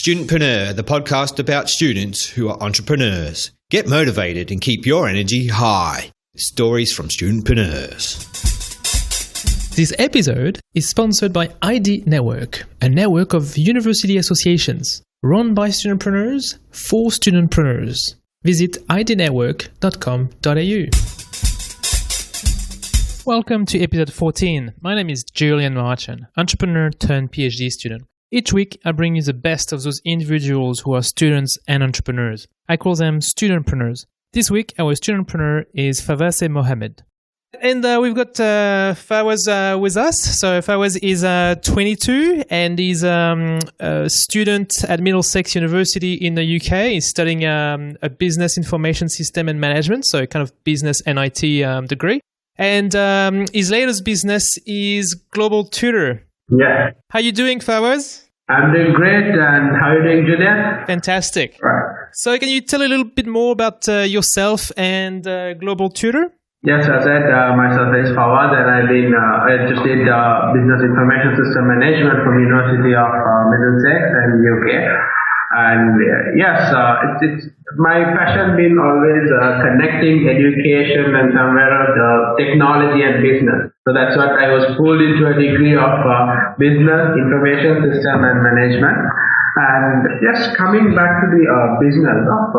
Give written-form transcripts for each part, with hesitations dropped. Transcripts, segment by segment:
StudentPreneur, the podcast about students who are entrepreneurs. Get motivated and keep your energy high. Stories from studentpreneurs. This episode is sponsored by ID Network, a network of university associations run by studentpreneurs for studentpreneurs. Visit idnetwork.com.au. Welcome to episode 14. My name is Julian Marchand, entrepreneur turned PhD student. Each week, I bring you the best of those individuals who are students and entrepreneurs. I call them studentpreneurs. This week, our studentpreneur is Fawase Mohammed. And we've got Fawaz with us. So Fawaz is 22 and he's a student at Middlesex University in the UK. He's studying a business information system and management, so kind of business and IT degree. And his latest business is Global Tutor. Yeah. How you doing, Fawaz? I'm doing great, and how are you doing, Julian? Fantastic. Right. So can you tell a little bit more about yourself and Global Tutor? Yes, as I said, myself is Fawaz, and I just did business information system management from University of Middlesex in UK. And yes, it's my passion been always connecting education and somewhere technology and business. So that's what I was pulled into a degree of business information system and management. And just coming back to the business of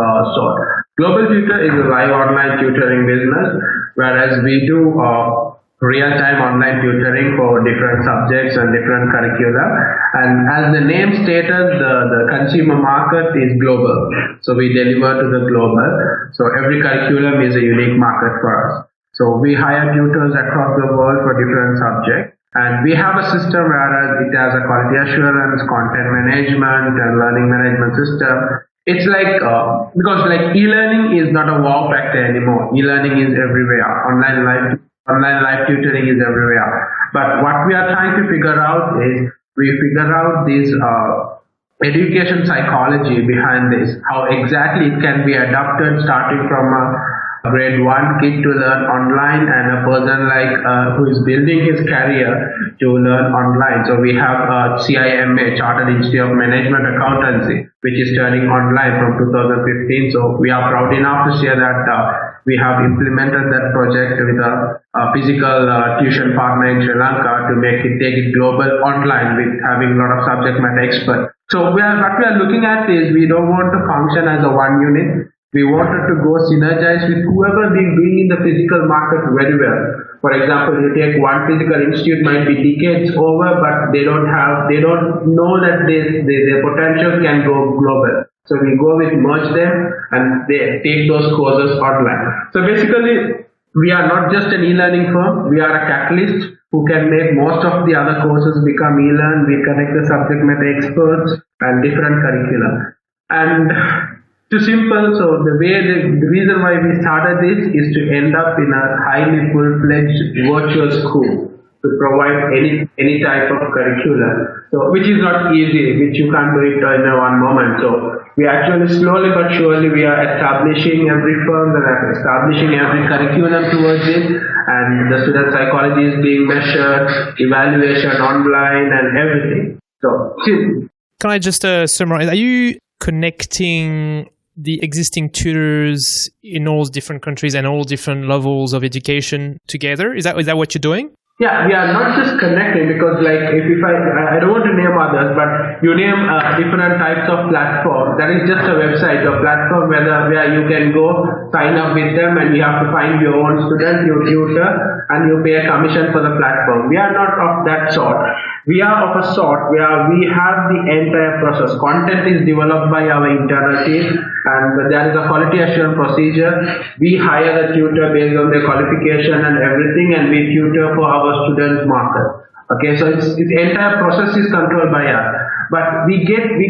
Global Tutor is a live online tutoring business, whereas we do real-time online tutoring for different subjects and different curricula. And as the name stated, the consumer market is global. So we deliver to the global. So every curriculum is a unique market for us. So we hire tutors across the world for different subjects. And we have a system where it has a quality assurance, content management, and learning management system. It's like, because like e-learning is not a wow factor anymore. E-learning is everywhere. Online live tutoring is everywhere. But what we are trying to figure out is, we figure out this education psychology behind this, how exactly it can be adapted starting from a grade 1 kid to learn online and a person like who is building his career to learn online. So we have CIMA, Chartered Institute of Management Accountancy, which is turning online from 2015. So we are proud enough to share that we have implemented that project with a physical tuition partner in Sri Lanka to take it global online with having a lot of subject matter experts. So what we are looking at is, we don't want to function as a one unit. We wanted to go synergize with whoever been doing in the physical market very well. For example, you take one physical institute, might be decades over, but they don't know that their potential can go global. So we go with merge them and they take those courses online. So basically, we are not just an e-learning firm. We are a catalyst who can make most of the other courses become e-learn. We connect the subject matter experts and different curricula. And too simple. So the reason why we started this is to end up in a highly full-fledged virtual school to provide any type of curriculum. So which is not easy, which you can't do it in one moment. So we actually slowly but surely we are establishing every firm and establishing every curriculum towards it, and the student psychology is being measured, evaluation online and everything. So can I just summarize? Are you connecting the existing tutors in all different countries and all different levels of education together? Is that what you're doing? Yeah, we are not just connecting, because like if I don't want to name others, but you name different types of platform. That is just a website or platform where you can go sign up with them, and you have to find your own student, your tutor, and you pay a commission for the platform. We are not of that sort. We are of a sort where we have the entire process. Content is developed by our internal team, and there is a quality assurance procedure. We hire the tutor based on their qualification and everything, and we tutor for our students' market. Okay, so the entire process is controlled by us. But we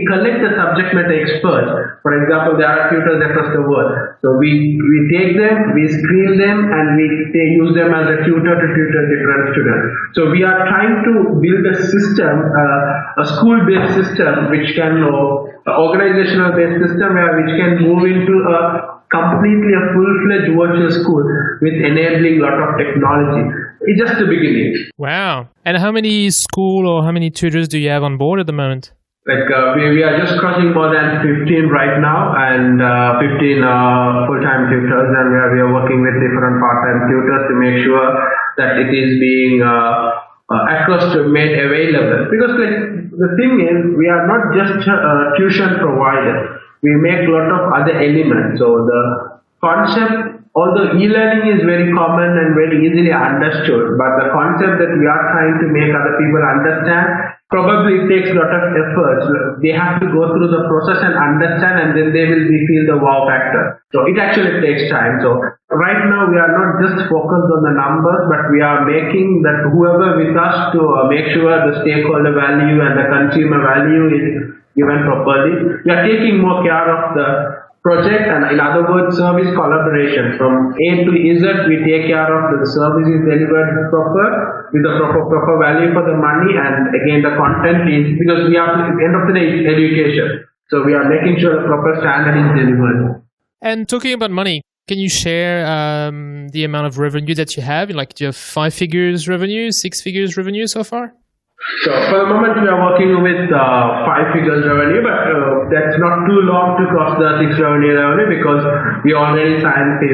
collect the subject matter experts. For example, there are tutors across the world. So we take them, we screen them, and we use them as a tutor to tutor different students. So we are trying to build a system, a school-based system, which can organizational-based system which can move into completely a full-fledged virtual school with enabling a lot of technology. It's just the beginning. Wow. And how many tutors do you have on board at the moment? We are just crossing more than 15 right now, and 15 full-time tutors, and we are working with different part-time tutors to make sure that it is being across to made available. Because the thing is, we are not just tuition provider. We make a lot of other elements. So the concept, although e-learning is very common and very easily understood, but the concept that we are trying to make other people understand probably takes a lot of effort. They have to go through the process and understand, and then they will feel the wow factor. So it actually takes time. So right now we are not just focused on the numbers, but we are making that whoever with us to make sure the stakeholder value and the consumer value is given properly. We are taking more care of the project, and in other words, service collaboration. From A to Z, we take care of the service is delivered proper, with the proper value for the money, and again the content is, because we are, at the end of the day, it's education. So we are making sure the proper standard is delivered. And talking about money, can you share the amount of revenue that you have? Like, do you have 5 figures revenue, 6 figures revenue so far? So for the moment we are working with 5 figures revenue, but that's not too long to cross the 6 revenue because we already signed to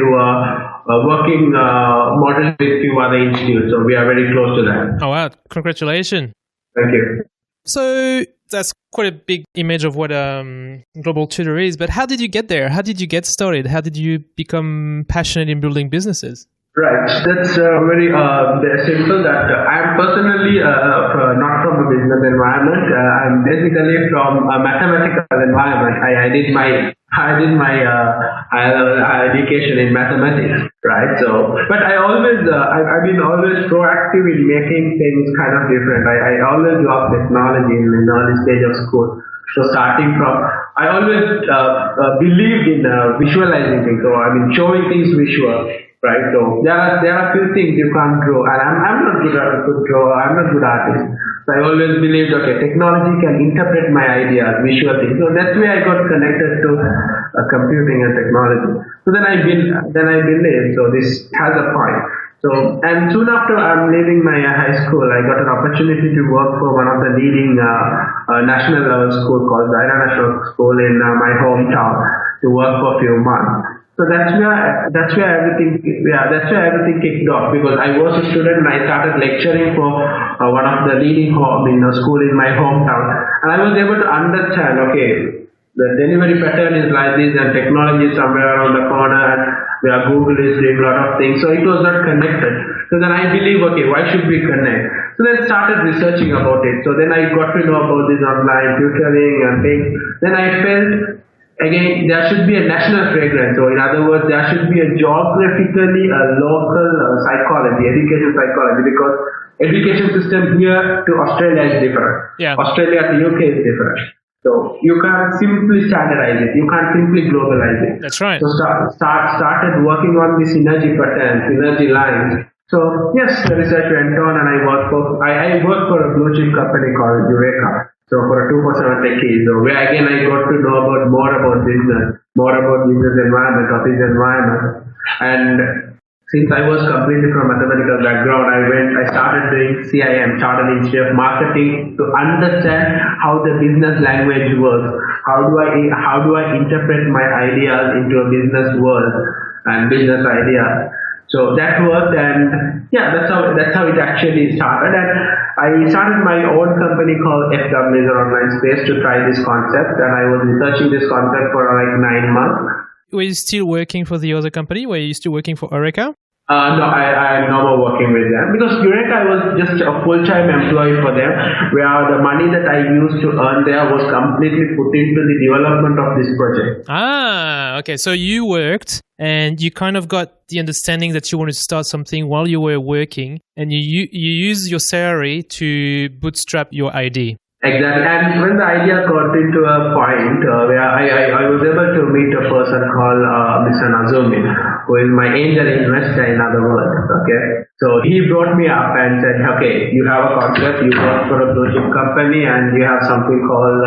working model with few other institutes. So we are very close to that. Oh wow, congratulations. Thank you. So that's quite a big image of what Global Tutor is, but how did you get there? How did you get started? How did you become passionate in building businesses? Right, that's very simple. That I'm personally not from a business environment. I'm basically from a mathematical environment. I did my education in mathematics, right? So, but I've been always proactive in making things kind of different. I always loved technology in the early stage of school. So starting from, I always believed in visualizing things. So I mean, showing things visual. Right, so there are few things you can't draw, and I'm not good drawer. I'm not good artist. So I always believed, okay, technology can interpret my ideas, visual things. So that's why I got connected to computing and technology. So then I believed, so this has a point. So, and soon after I'm leaving my high school, I got an opportunity to work for one of the leading national level school called the International School in my hometown to work for a few months. So that's where everything kicked off, because I was a student and I started lecturing for one of the leading school in my hometown, and I was able to understand, okay, the delivery pattern is like this, and technology is somewhere around the corner, and where Google is doing a lot of things. So it was not connected. So then I believe, okay, why should we connect? So then started researching about it. So then I got to know about this online tutoring and things. Then I felt, again, there should be a national fragrance. So in other words, there should be a geographically a local psychology, education psychology, because education system here to Australia is different. Yeah. Australia to UK is different. So you can't simply standardize it. You can't simply globalize it. That's right. So started working on the synergy patterns, synergy lines. So yes, the research went on, and I worked for a blue chip company called Eureka. So for a 247 techies, so where again I got to know more about business environment, office environment. And since I was completely from mathematical background, I started doing CIM, Chartered Institute of Marketing, to understand how the business language works. How do I interpret my ideas into a business world and business ideas. So that worked, and yeah, that's how it actually started. And I started my own company called FWS Online Space to try this concept, and I was researching this concept for like 9 months. Were you still working for the other company? Were you still working for Eureka? No, I'm no more working with them, because Eureka was just a full-time employee for them, where the money that I used to earn there was completely put into the development of this project. Ah, okay. So you worked, and you kind of got the understanding that you wanted to start something while you were working, and you use your salary to bootstrap your idea. Exactly, and when the idea got into a point where I was able to meet a person called Mr. Nazumi, who is my angel investor, in other words. Okay, so he brought me up and said, okay, you have a concept, you work for a blue chip company, and you have something called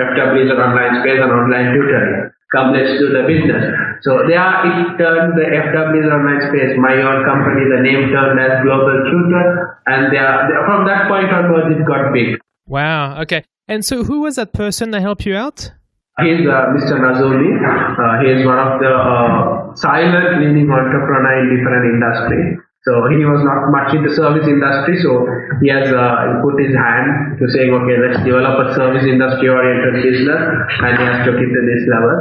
FWS Online Space and online tutoring. Come, let's do the business. So it turned the FWS Online Space, my own company, the name turned as Global Tutor, and from that point onwards it got big. Wow. Okay. And so who was that person that helped you out? He's Mr. Nazumi. He is one of the silent leading entrepreneur in different industries. So he was not much in the service industry, so he has put his hand to saying, okay, let's develop a service industry oriented business, and he has took it to this level.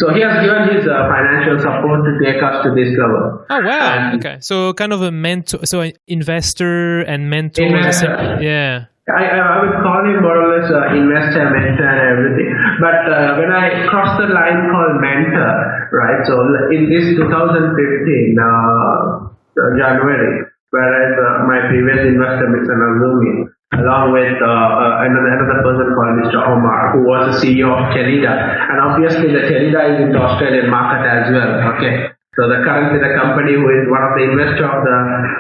So he has given his financial support to take us to this level. Oh, wow. Okay. So kind of a mentor, so an investor and mentor. Yeah. I would call him more or less investor, mentor, and everything. But when I crossed the line called mentor, right? So in this 2015 January, whereas my previous investor, Mr. Nazumi, along with another person called Mr. Omar, who was the CEO of Chelida, and obviously the Chelida is in the Australian market as well. Okay. So currently the company who is one of the investors of the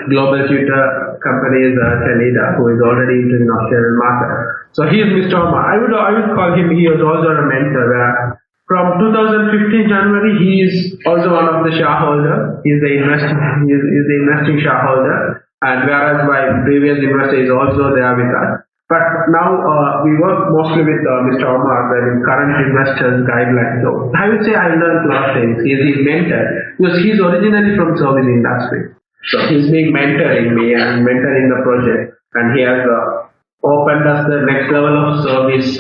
Global Tutor company is Chelida, who is already into the Australian market. So he is Mr. Omar. I would call him, he was also a mentor. From 2015 January, he is also one of the shareholders. He's the investing shareholder. And whereas my previous investor is also there with us. But now we work mostly with Mr. Omar, the current investors guidelines. So I would say I learned a lot of things. He's his mentor because he's originally from service industry. So he's been mentoring me and mentoring the project. And he has opened us the next level of service,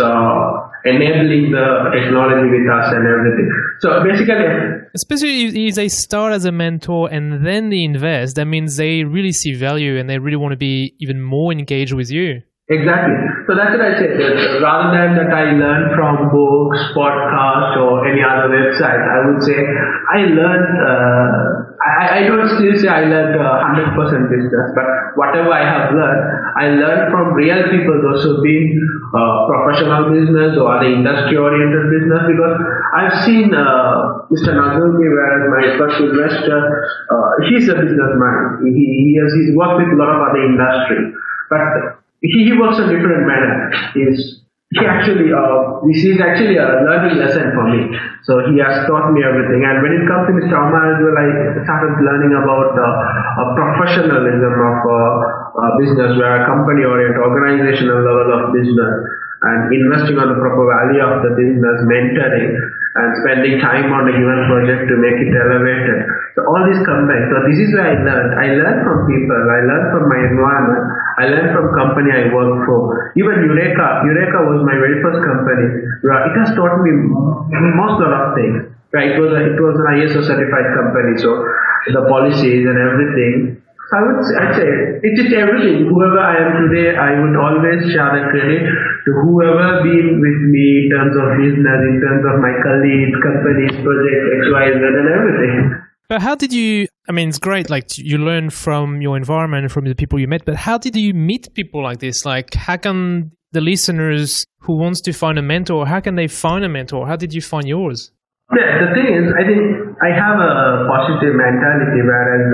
enabling the technology with us and everything. So basically, especially if they start as a mentor and then they invest, that means they really see value and they really want to be even more engaged with you. Exactly. So that's what I said. That rather than that I learned from books, podcasts, or any other website, I would say I learned. I don't still say I learned 100% business, but whatever I have learned, I learned from real people, those who being professional business or other industry-oriented business. Because I've seen Mr. Nazumi, whereas my first investor, he's a businessman. He's worked with a lot of other industry, but he works in different manner. He actually, this is actually a learning lesson for me. So he has taught me everything. And when it comes to Mr. Omar as well, I started learning about professionalism of business, where a company-oriented, organizational level of business, and investing on the proper value of the business, mentoring, and spending time on a given project to make it elevated. So all this combined. So this is where I learned. I learned from people. I learned from my environment. I learned from company I work for. Even Eureka was my very first company. It has taught me most lot of things. Right? It was an ISO certified company. So the policies and everything. So I'd say it's just everything. Whoever I am today, I would always share the credit to whoever been with me in terms of business, in terms of my colleagues, companies, projects, XYZ, and everything. But how did you, I mean, it's great, like you learn from your environment, from the people you met, but how did you meet people like this? Like, how can the listeners who wants to find a mentor, how can they find a mentor? How did you find yours? Yeah, the thing is, I think I have a positive mentality, whereas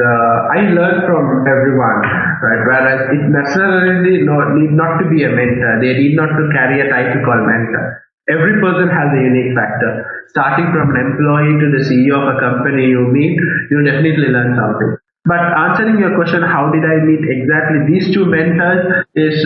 I learn from everyone, right? Whereas it necessarily need not to be a mentor. They need not to carry a title called mentor. Every person has a unique factor. Starting from an employee to the CEO of a company you meet, you definitely learn something. But answering your question, how did I meet exactly these two mentors, is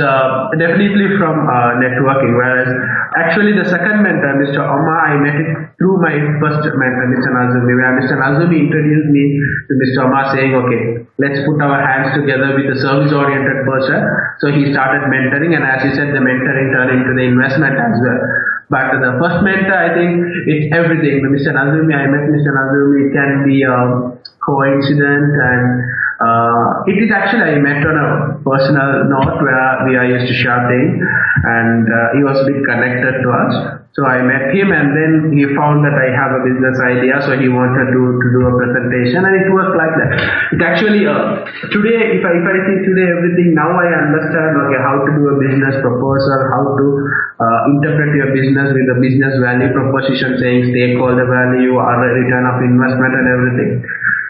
definitely from networking. Whereas actually the second mentor, Mr. Omar, I met it through my first mentor, Mr. Nazumi, where Mr. Nazumi introduced me to Mr. Omar saying, okay, let's put our hands together with a service-oriented person. So he started mentoring, and as he said, the mentoring turned into the investment as well. But the first mentor, I think it's everything. Mr. Nazumi, I met Mr. Nazumi, it can be a coincidence, and it is actually, I met on a personal note where I used to share things, and he was a bit connected to us. So I met him, and then he found that I have a business idea, so he wanted to do a presentation, and it worked like that. It actually, today, if I see today everything, now I understand, okay, how to do a business proposal, how to interpret your business with a business value proposition, saying stakeholder value or the return of investment and everything.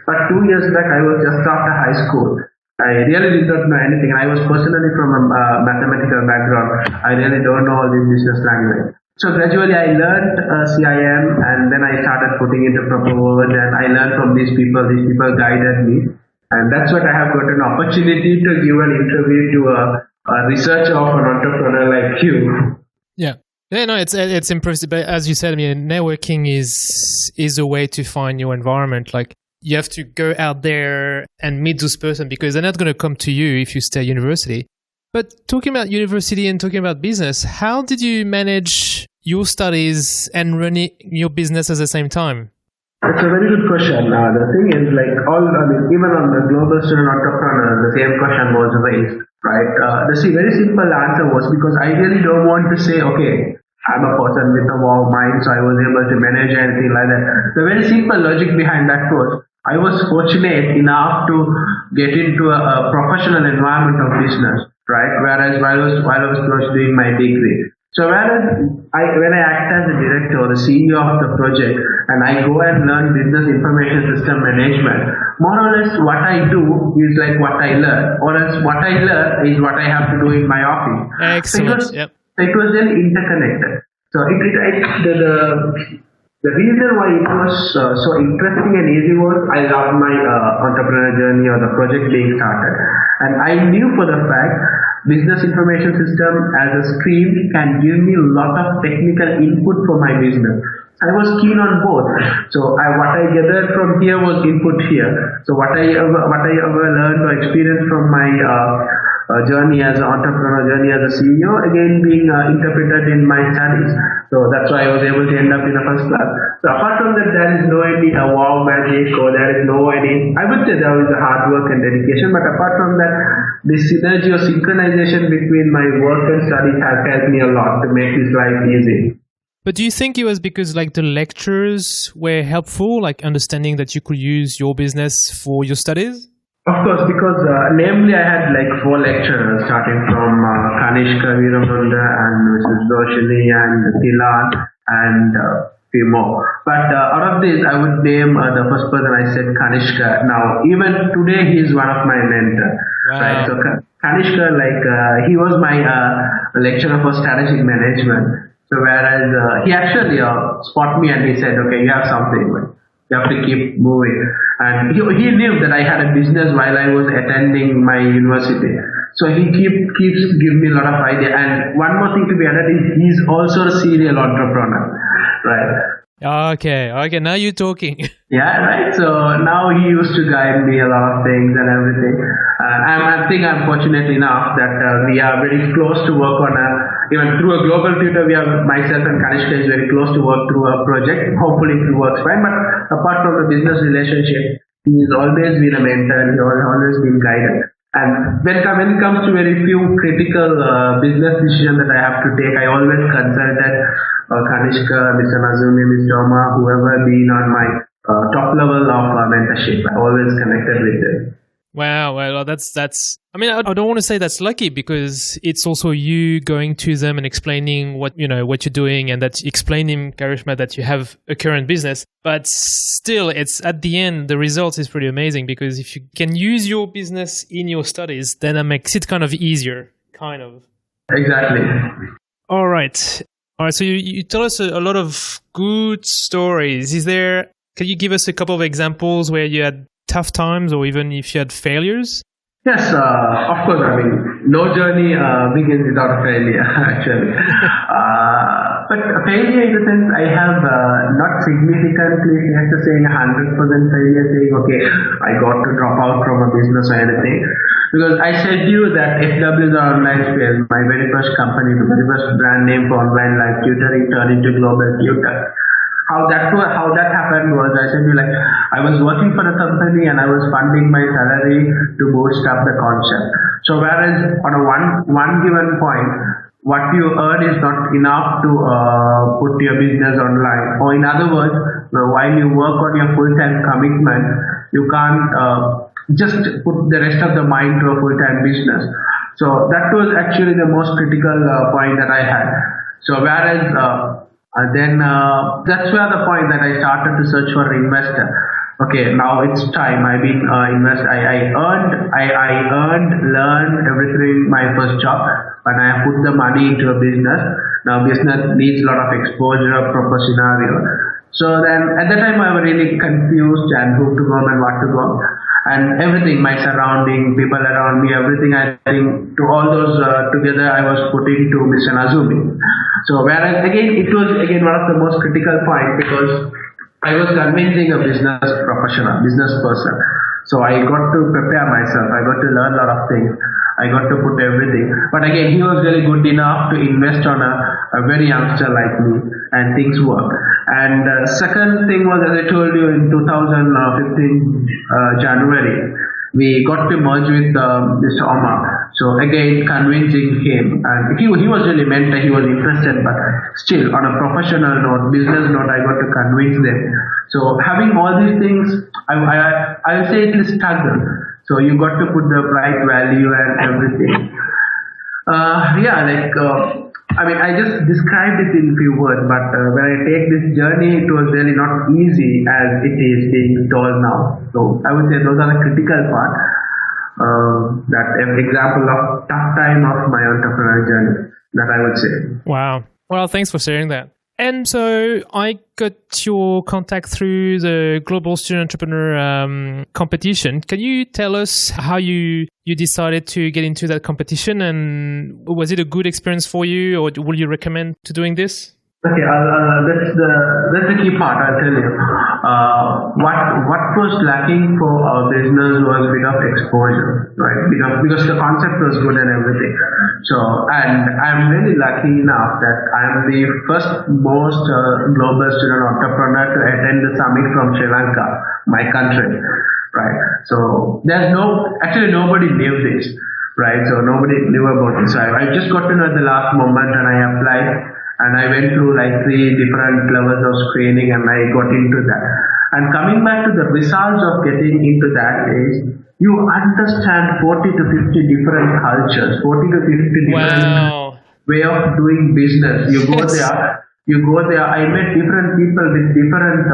But 2 years back, I was just after high school. I really did not know anything. I was personally from a mathematical background. I really don't know all this business language. So gradually I learned CIM, and then I started putting it into proper words, and I learned from these people. These people guided me. And that's what I have got an opportunity to give an interview to a researcher of an entrepreneur like you. Yeah. Yeah, no, it's impressive. But as you said, I mean, networking is a way to find your environment. Like you have to go out there and meet those person because they're not going to come to you if you stay at university. But talking about university and talking about business, how did you manage your studies and running your business at the same time? It's a very good question. The thing is, like even on the Global Student Entrepreneur, the same question was raised, right? The very simple answer was because I really don't want to say, okay, I'm a person with a wow mind, so I was able to manage anything like that. The very simple logic behind that was, I was fortunate enough to get into a professional environment of business, right? Whereas while I was doing my degree. So when I act as the director or the CEO of the project and I go and learn business information system management, more or less what I do is like what I learn, or else what I learn is what I have to do in my office. Excellent. Yep. It was then interconnected. So the reason why it was so interesting and easy was I loved my entrepreneur journey or the project being started, and I knew for the fact business information system as a stream can give me a lot of technical input for my business. I was keen on both. So what I gathered from here was input here. So what I ever learned or experienced from my journey as an entrepreneur, journey as a CEO, again being interpreted in my studies. So that's why I was able to end up in the first class. So apart from that, there is no any wow magic, or there is no any, I would say there is a hard work and dedication, but apart from that, the synergy or synchronization between my work and studies has helped me a lot to make this life easy. But do you think it was because like the lectures were helpful, like understanding that you could use your business for your studies? Of course, because namely I had like 4 lecturers starting from Kanishka, Veeramunda and Mrs. Doshini and Tilan and few more. But out of this, I would name the first person I said, Kanishka. Now, even today, he is one of my mentors. Wow. Right? So Kanishka, he was my lecturer for strategic management. So whereas he actually spot me and he said, okay, you have something, but you have to keep moving. And he knew that I had a business while I was attending my university. So he keeps giving me a lot of idea. And one more thing to be added is he's also a serial entrepreneur, right? Okay, now you're talking. Yeah, right. So now he used to guide me a lot of things and everything. I think I'm fortunate enough that we are very close to work on even through a global tutor. We are, myself and Kanishka is very close to work through a project. Hopefully it works fine. But apart from the business relationship, he's always been a mentor. He always been guided. And when it comes to very few critical business decisions that I have to take, I always consulted Kanishka, Mr. Nazumi, Mr. Oma, whoever been on my top level of mentorship. I always connected with them. Wow, well, that's. I mean, I don't want to say that's lucky because it's also you going to them and explaining what you're doing, and that explaining, Karishma, that you have a current business. But still, it's at the end the result is pretty amazing because if you can use your business in your studies, then that makes it kind of easier, kind of. Exactly. All right. So you tell us a lot of good stories. Can you give us a couple of examples where you had tough times or even if you had failures? Yes, of course. I mean, no journey begins without a failure, actually. But a failure in the sense I have not significantly, let's say, 100% failure, saying, okay, I got to drop out from a business or anything. Because I said to you that FW is our online space, my very first company, the very first brand name for online live tutoring turned into Global Tutors. How that happened was, I said to you, like, I was working for a company and I was funding my salary to boost up the concept. So whereas on a one given point, what you earn is not enough to put your business online. Or in other words, while you work on your full-time commitment, you can't just put the rest of the mind to a full-time business. So that was actually the most critical point that I had. So whereas then that's where the point that I started to search for an investor. Okay, now it's time. I've been I learned everything my first job, and I put the money into a business. Now business needs a lot of exposure, proper scenario. So then at that time I was really confused and who to go and what to go. and everything, my surrounding, people around me, everything, I think to all those together I was putting to Mr. Nazumi. So whereas again, it was again one of the most critical points because I was convincing a business professional, business person. So I got to prepare myself, I got to learn a lot of things, I got to put everything. But again, he was really good enough to invest on a very youngster like me, and things worked. And second thing was, as I told you, in 2015 January, we got to merge with Mr. Omar. So again, convincing him, and he was really mentor, he was interested, but still on a professional note, business note, I got to convince them. So having all these things, I will say it is struggle. So you got to put the right value and everything. I just described it in few words, but when I take this journey, it was really not easy as it is being told now. So I would say those are the critical part. That an example of tough time of my entrepreneurial journey, that I would say. Wow. Well, thanks for sharing that. And so I got your contact through the Global Student Entrepreneur competition. Can you tell us how you decided to get into that competition, and was it a good experience for you, or will you recommend to doing this? Okay, that's the key part. I'll tell you. What was lacking for our business was a bit of exposure, right? Because the concept was good and everything. So, and I'm really lucky enough that I'm the first most global student entrepreneur to attend the summit from Sri Lanka, my country, right? So actually nobody knew this, right? So nobody knew about this. So I just got to know at the last moment, and I applied. And I went through like 3 different levels of screening, and I got into that. And coming back to the results of getting into that is, you understand 40 to 50 different cultures, 40 to 50 different way of doing business. You go there, I met different people with different,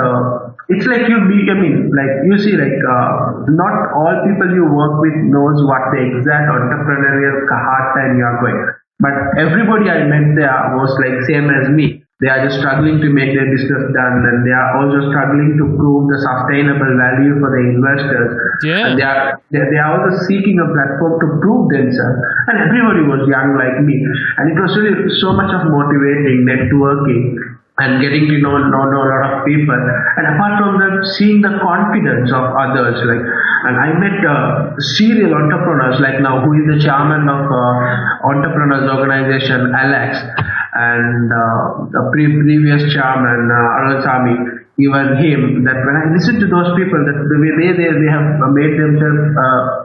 it's like you meet, you see, not all people you work with knows what the exact entrepreneurial hard time you are going. But everybody I met there was like same as me. They are just struggling to make their business done, and they are also struggling to prove the sustainable value for the investors. Yeah. And they are also seeking a platform to prove themselves. And everybody was young like me. And it was really so much of motivating, networking, and getting to know a lot of people. And apart from that, seeing the confidence of others, and I met serial entrepreneurs, like now who is the chairman of entrepreneurs organization, Alex, and the previous chairman, Arun Sami, even him, that when I listen to those people, that the way they have made themselves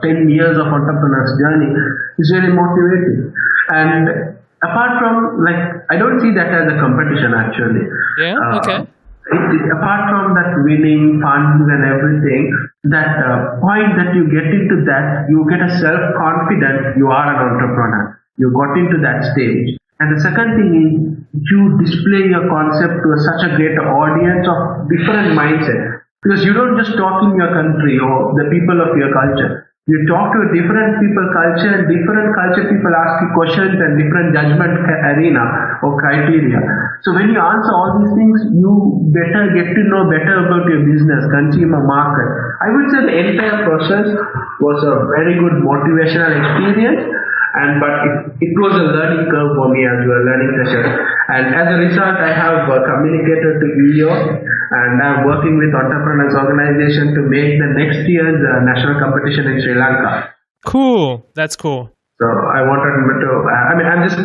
10 years of entrepreneur's journey is really motivating. And apart from, I don't see that as a competition actually. Yeah, okay. Apart from that winning funds and everything, that point that you get into that, you get a self-confidence, you are an entrepreneur. You got into that stage. And the second thing is, you display your concept to such a great audience of different mindset. Because you don't just talk in your country or the people of your culture. You talk to a different people culture, and different culture people ask you questions and different judgment arena or criteria. So when you answer all these things, you better get to know better about your business, consumer market. I would say the entire process was a very good motivational experience. But it was a learning curve for me as well, learning session. And as a result, I have communicated to EO, and I'm working with Entrepreneurs Organization to make the next year's national competition in Sri Lanka. Cool. That's cool. So I wanted to, I'm just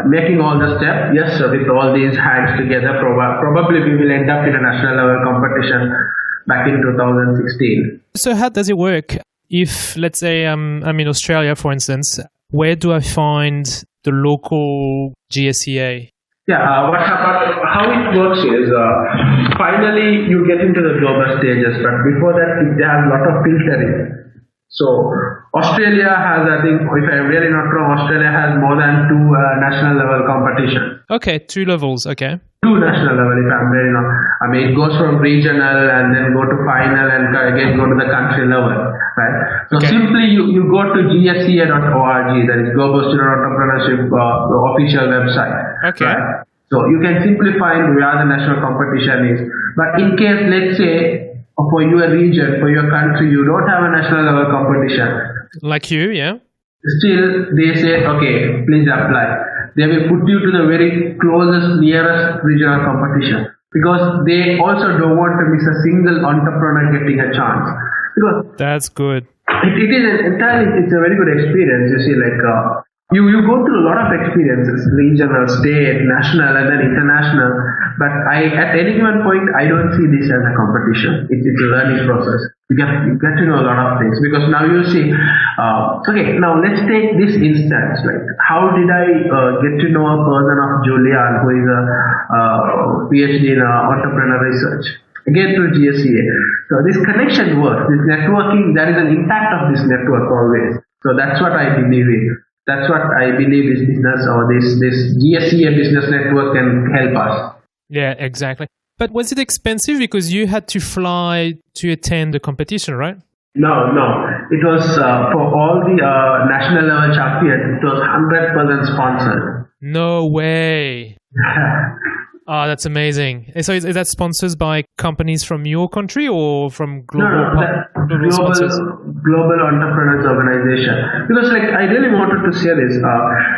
making all the steps. Yes, with all these hands together, probably we will end up in a national level competition back in 2016. So how does it work? If, let's say, I'm in Australia, for instance, where do I find the local GSEA? Yeah, how it works is, finally you get into the global stages, but before that they have a lot of filtering. So Australia has, I think, if I'm really not wrong, Australia has more than 2 national level competitions. Okay, 2 levels, okay. 2 national level, if I'm really not. It goes from regional and then go to final and again go to the country level, right? So simply you go to GSEA.org, that is Global Student Entrepreneurship official website. Okay. Right? So you can simply find where the national competition is. But in case, let's say, for your region, for your country, you don't have a national level competition. Like you, yeah. Still, they say, okay, please apply. They will put you to the very closest, nearest regional competition because they also don't want to miss a single entrepreneur getting a chance. Because that's good. It is it's a very good experience. You see, like you go through a lot of experiences, regional, state, national, and then international. But at any given point, I don't see this as a competition. It's a learning process. You get to know a lot of things because now you see. Okay, now let's take this instance. Like, how did I get to know a person of Julian who is a PhD in entrepreneur research? Again through GSEA. So this connection works. This networking, there is an impact of this network always. So that's what I believe in. That's what I believe this business or this GSEA business network can help us. Yeah, exactly. But was it expensive because you had to fly to attend the competition, right? No. It was for all the national level champions. It was 100% sponsored. No way. Oh, that's amazing. So is that sponsored by companies from your country or from global sponsors? Global Entrepreneurs Organization. Because I really wanted to share this.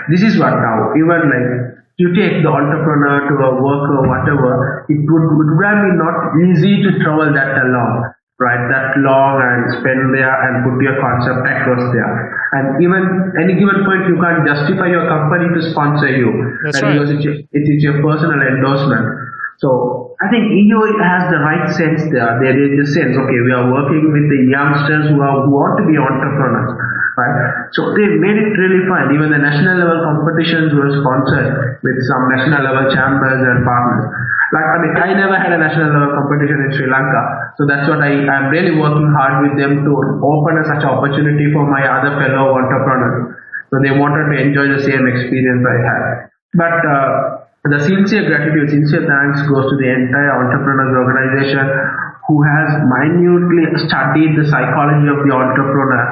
This is what now, even you take the entrepreneur to a work or whatever, it would have been not easy to travel that long, right? That long and spend there and put your concept across there. And even any given point, you can't justify your company to sponsor you. That's right. Because it's your personal endorsement. So I think EO has the right sense there. There is the sense, okay, we are working with the youngsters who want to be entrepreneurs. Right? So they made it really fun. Even the national level competitions were sponsored with some national level chambers and partners. I never had a national level competition in Sri Lanka. So that's what I'm really working hard with them to open such an opportunity for my other fellow entrepreneurs. So they wanted to enjoy the same experience I had. But the sincere gratitude, sincere thanks goes to the entire entrepreneurs organization who has minutely studied the psychology of the entrepreneur,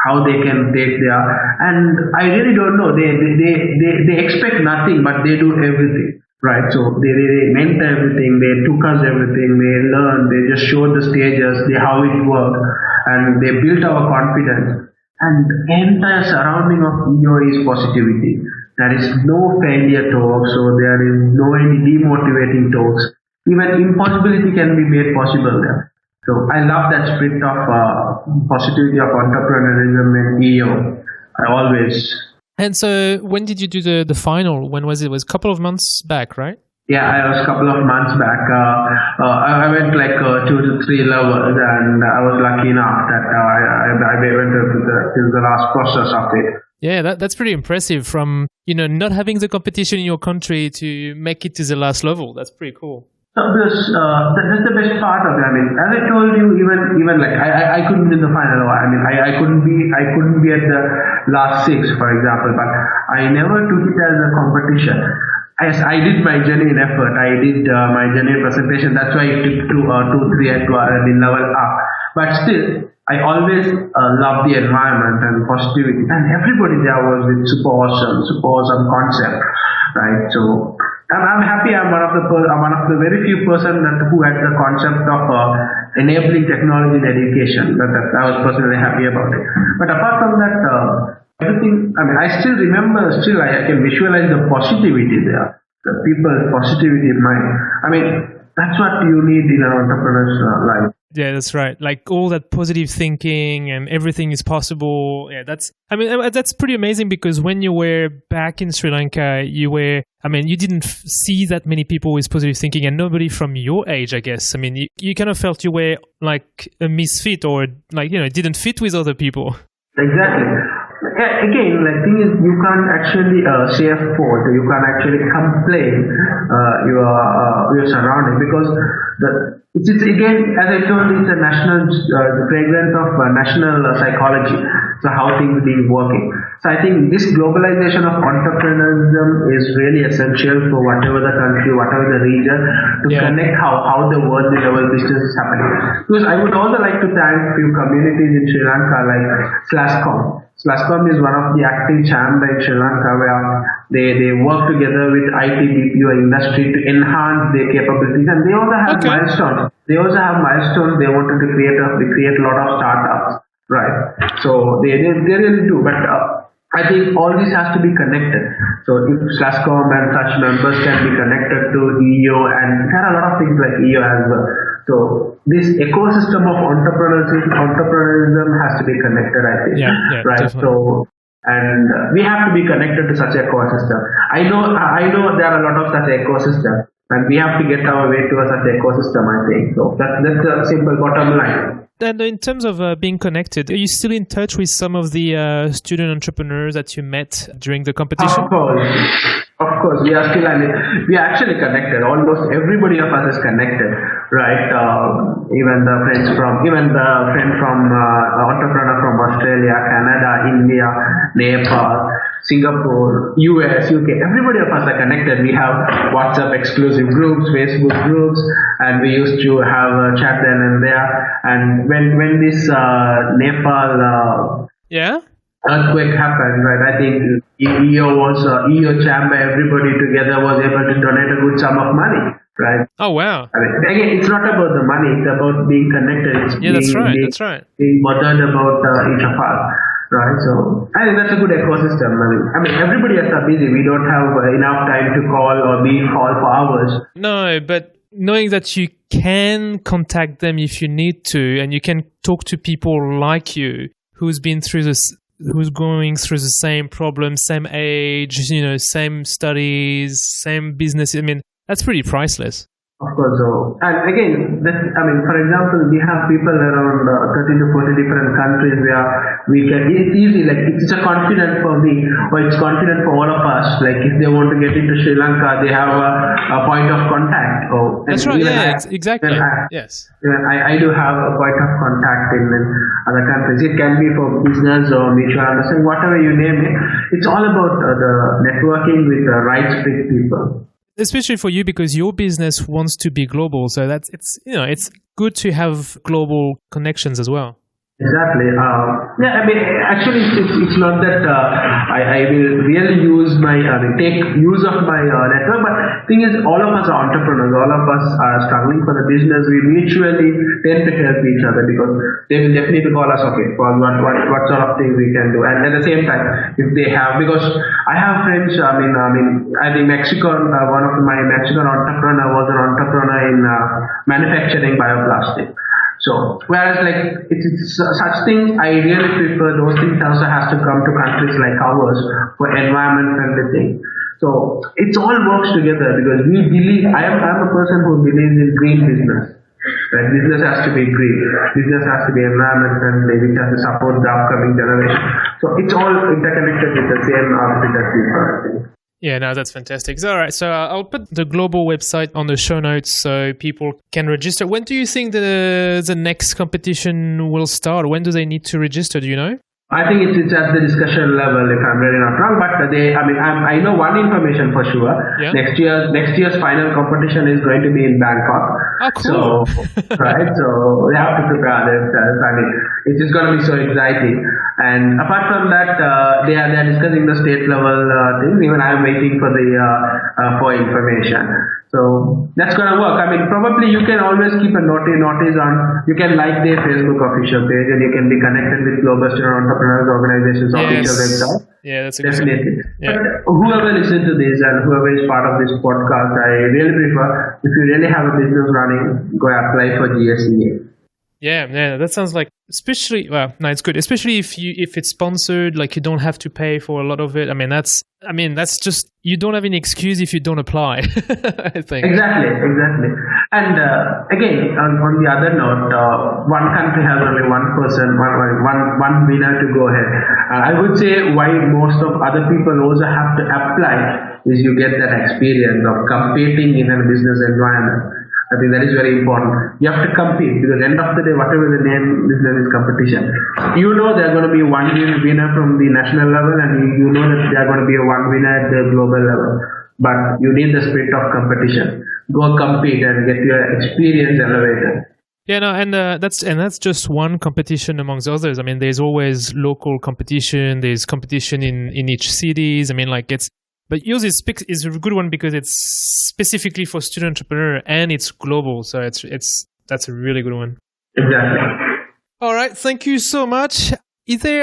how they can take there. And I really don't know. They expect nothing, but they do everything. Right, so they meant everything, they took us everything, they learned, they just showed the stages, how it worked, and they built our confidence. And the entire surrounding of EO is positivity. There is no failure talks, so there is no any demotivating talks. Even impossibility can be made possible there. So I love that spirit of positivity of entrepreneurialism in EO. I always. And so when did you do the final? When was it? It was a couple of months back, right? Yeah, I was a couple of months back. I went 2 to 3 levels, and I was lucky enough that I went to the last process of it. Yeah, that's pretty impressive. From not having the competition in your country to make it to the last level. That's pretty cool. So that's the best part of it. I mean, as I told you, even I couldn't win the final. I mean, I couldn't be at the last 6, for example. But I never took it as a competition. I did my genuine effort. I did my genuine presentation. That's why it took 2, 3 at the level up. But still, I always love the environment and positivity. And everybody there was with super awesome concept, right? So. I'm happy. I'm one of the very few person who had the concept of enabling technology in education. That I was personally happy about it. But apart from that, everything. I mean, I still remember. I can visualize the positivity there. The people's positivity in mind. I mean, that's what you need in an entrepreneur's life. Yeah, that's right. All that positive thinking and everything is possible. Yeah, that's pretty amazing because when you were back in Sri Lanka, you didn't see that many people with positive thinking and nobody from your age, I guess. I mean, you kind of felt you were like a misfit or didn't fit with other people. Exactly. Again, the thing is, you can't actually say a fault. You can't actually complain your surrounding because it's again, as I told you, it's a national the fragrance of national psychology. So how things being working. So I think this globalization of entrepreneurship is really essential for whatever the country, whatever the region, to connect how the world level business is happening. Because I would also like to thank few communities in Sri Lanka like /com. SLASCOM is one of the active chamber in Sri Lanka where they work together with IT, BPO industry to enhance their capabilities, and they also have milestones. They also have milestones. They wanted to create a lot of startups, right? So they really do, but I think all this has to be connected. So if SLASCOM and such members can be connected to EO, and there are a lot of things like EO as well. So this ecosystem of entrepreneurialism has to be connected, I think. Yeah, right. Definitely. So, and we have to be connected to such ecosystem. I know there are a lot of such ecosystem, and we have to get our way to such ecosystem, I think. So that's a simple bottom line. And in terms of being connected, are you still in touch with some of the student entrepreneurs that you met during the competition? Of course, we are still, we are actually connected. Almost everybody of us is connected, right? Even the friend from entrepreneur from Australia, Canada, India, Nepal, Singapore, US, UK. Everybody of us are connected. We have WhatsApp exclusive groups, Facebook groups, and we used to have a chat then and there. And when this Nepal earthquake happened, right? I think EO chamber, everybody together was able to donate a good sum of money, right? Oh wow! Again, it's not about the money; it's about being connected. That's right. Being bothered about each of us, right? So I think that's a good ecosystem. I mean, everybody is so busy. We don't have enough time to call or be called for hours. No, but knowing that you can contact them if you need to, and you can talk to people like you who's going through the same problem, same age, same studies, same business. I mean, that's pretty priceless. Of course, so. And again, for example, we have people around 30 to 40 different countries where it's easy, like it's a confidence for me, or it's confident for all of us. Like if they want to get into Sri Lanka, they have a point of contact. That's right, exactly. Yes. I do have a point of contact in other countries. It can be for business or mutual understanding, whatever you name it. It's all about the networking with the right fit people. Especially for you, because your business wants to be global, so it's good to have global connections as well. Exactly. Actually, it's not that I will really take use of my network, but thing is, all of us are entrepreneurs. All of us are struggling for the business. We mutually tend to help each other because they will definitely call us, okay, for what sort of things we can do. And at the same time, if they have, because I have friends. I think Mexico. One of my Mexican entrepreneur was an entrepreneur in manufacturing bioplastic. So, whereas it's such things, I really prefer those things also has to come to countries like ours for environment friendly things. So, it all works together because we believe, I am a person who believes in green business. Right? Business has to be green. Business has to be environment friendly, which has to support the upcoming generation. So, it's all interconnected with the same architecture, I think. Yeah, no, that's fantastic. All right, so I'll put the global website on the show notes so people can register. When do you think the next competition will start? When do they need to register? Do you know? I think it's at the discussion level, if I'm really not wrong. But I know one information for sure. Yeah. Next year's final competition is going to be in Bangkok. Oh, cool. So, right. So we have to prepare themselves. It is going to be so exciting. And apart from that, they are discussing the state level things. Even I'm waiting for the for information. So that's going to work. Probably you can always keep a notice on. You can like their Facebook official page, and you can be connected with Global Student Entrepreneurs Organization's official website. Yeah, that's definitely. Yeah. But whoever listens to this and whoever is part of this podcast, I really prefer, if you really have a business running, go apply for GSEA. Yeah, that sounds like, it's good, especially if it's sponsored, like you don't have to pay for a lot of it. That's just, you don't have any excuse if you don't apply. I think. Exactly. And again, on the other note, one country has only one person, one winner to go ahead. I would say why most of other people also have to apply is you get that experience of competing in a business environment. I think that is very important. You have to compete because at the end of the day, whatever the name business is competition. You know there are going to be one winner from the national level, and you know that there are going to be one winner at the global level. But you need the spirit of competition. Go compete and get your experience elevated. Yeah, no, and that's just one competition amongst others. I mean, there's always local competition. There's competition in each cities. I mean, but yours is a good one because it's specifically for student entrepreneur and it's global. So that's a really good one. Exactly. All right, thank you so much. Is there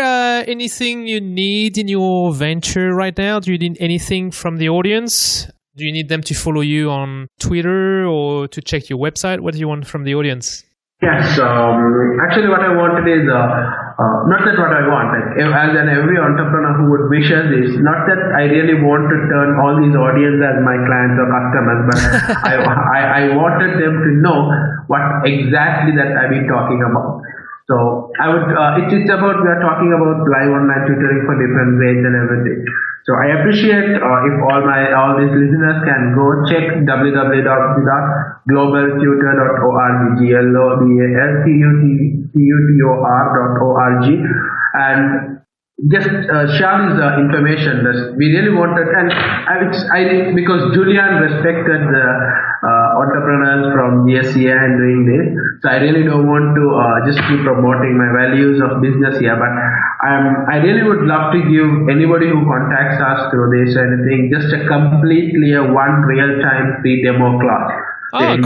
anything you need in your venture right now? Do you need anything from the audience? Do you need them to follow you on Twitter or to check your website? What do you want from the audience? Yes, actually what I wanted is, not that what I want, as every entrepreneur who would wish us is, not that I really want to turn all these audience as my clients or customers, but I wanted them to know what exactly that I've been talking about. So I would, it's about, we are talking about live online tutoring for different grades and everything. So I appreciate if all these listeners can go check www.globaltutor.org, globaltutor.org, and just share this information that we really wanted. And because Julian respected the entrepreneurs from GSEA and doing this, so I really don't want to just keep promoting my values of business here, but I really would love to give anybody who contacts us through this or anything just a completely one real-time free demo class.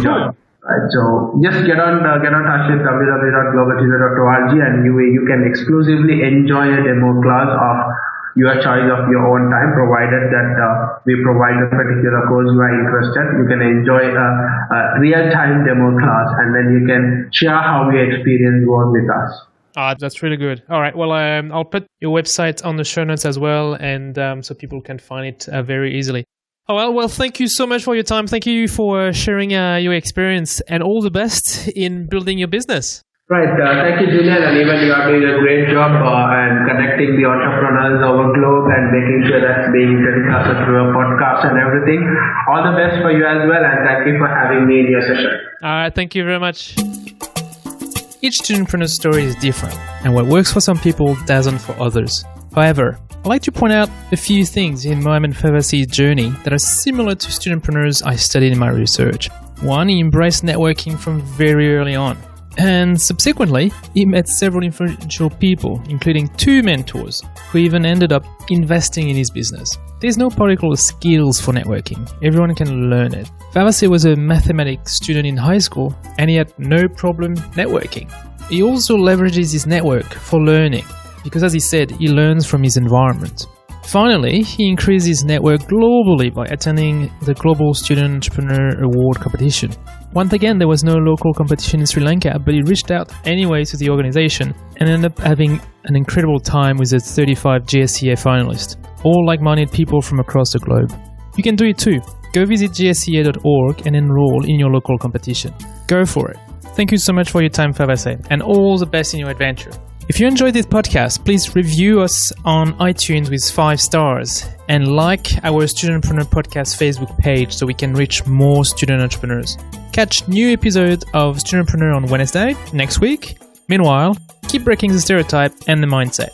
Cool. Right, so just get on touch with www.globaltutor.org and you can exclusively enjoy a demo class of your choice of your own time, provided that we provide the particular course you are interested. You can enjoy a real-time demo class and then you can share how your experience goes with us. That's really good. All right. Well, I'll put your website on the show notes as well, and so people can find it very easily. Oh, well, thank you so much for your time. Thank you for sharing your experience, and all the best in building your business. Right. Thank you, Julian. And even you are doing a great job and connecting the entrepreneurs over globe and making sure that's being telecasted through a podcast and everything. All the best for you as well. And thank you for having me in your session. All right. Thank you very much. Each studentpreneur story is different, and what works for some people doesn't for others. However, I'd like to point out a few things in Mohammed Fawaz's journey that are similar to studentpreneurs I studied in my research. One, he embraced networking from very early on. And subsequently, he met several influential people, including 2 mentors, who even ended up investing in his business. There's no particular skills for networking. Everyone can learn it. Fawase was a mathematics student in high school, and he had no problem networking. He also leverages his network for learning, because as he said, he learns from his environment. Finally, he increased his network globally by attending the Global Studentpreneur Award competition. Once again, there was no local competition in Sri Lanka, but he reached out anyway to the organization and ended up having an incredible time with the 35 GSEA finalists, all like-minded people from across the globe. You can do it too. Go visit GSEA.org and enroll in your local competition. Go for it. Thank you so much for your time, Fawase, and all the best in your adventure. If you enjoyed this podcast, please review us on iTunes with 5 stars and like our Studentpreneur Podcast Facebook page so we can reach more student entrepreneurs. Catch new episodes of Studentpreneur on Wednesday next week. Meanwhile, keep breaking the stereotype and the mindset.